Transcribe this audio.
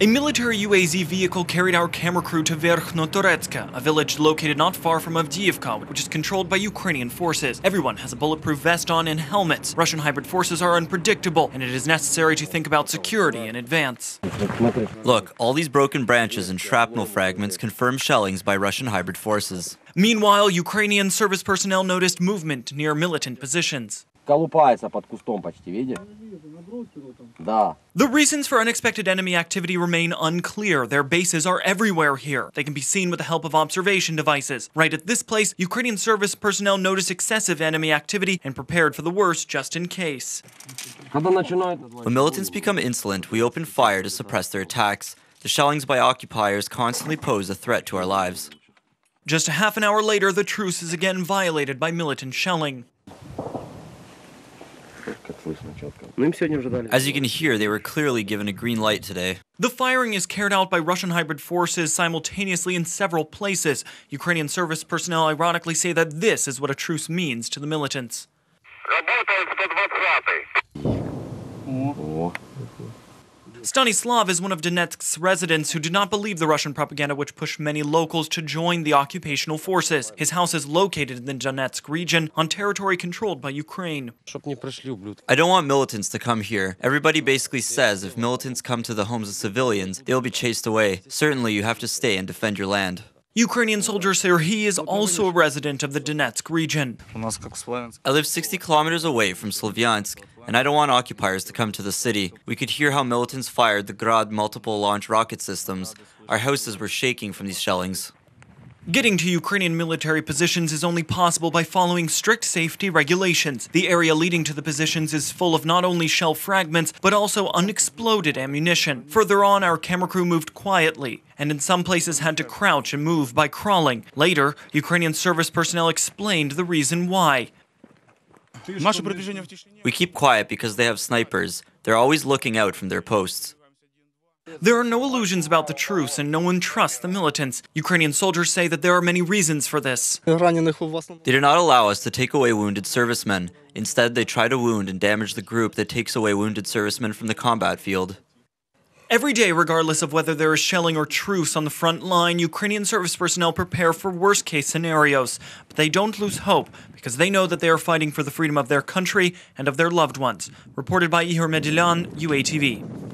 A military UAZ vehicle carried our camera crew to Verkhnetoretske, a village located not far from Avdiivka, which is controlled by Ukrainian forces. Everyone has a bulletproof vest on and helmets. Russian hybrid forces are unpredictable, and it is necessary to think about security in advance. Look, all these broken branches and shrapnel fragments confirm shellings by Russian hybrid forces. Meanwhile, Ukrainian service personnel noticed movement near militant positions. The reasons for unexpected enemy activity remain unclear. Their bases are everywhere here. They can be seen with the help of observation devices. Right at this place, Ukrainian service personnel noticed excessive enemy activity and prepared for the worst just in case. When militants become insolent, we open fire to suppress their attacks. The shellings by occupiers constantly pose a threat to our lives. Just a half an hour later, the truce is again violated by militant shelling. As you can hear, they were clearly given a green light today. The firing is carried out by Russian hybrid forces simultaneously in several places. Ukrainian service personnel ironically say that this is what a truce means to the militants. Stony Slav is one of Donetsk's residents who did not believe the Russian propaganda which pushed many locals to join the occupational forces. His house is located in the Donetsk region on territory controlled by Ukraine. I don't want militants to come here. Everybody basically says if militants come to the homes of civilians, they'll be chased away. Certainly you have to stay and defend your land. Ukrainian soldiers say he is also a resident of the Donetsk region. I live 60 kilometers away from Slavyansk, and I don't want occupiers to come to the city. We could hear how militants fired the Grad multiple launch rocket systems. Our houses were shaking from these shellings. Getting to Ukrainian military positions is only possible by following strict safety regulations. The area leading to the positions is full of not only shell fragments, but also unexploded ammunition. Further on, our camera crew moved quietly, and in some places had to crouch and move by crawling. Later, Ukrainian service personnel explained the reason why. We keep quiet because they have snipers. They're always looking out from their posts. There are no illusions about the truce, and no one trusts the militants. Ukrainian soldiers say that there are many reasons for this. They do not allow us to take away wounded servicemen. Instead, they try to wound and damage the group that takes away wounded servicemen from the combat field. Every day, regardless of whether there is shelling or truce on the front line, Ukrainian service personnel prepare for worst-case scenarios. But they don't lose hope, because they know that they are fighting for the freedom of their country and of their loved ones. Reported by Verkhnetoretske, UATV.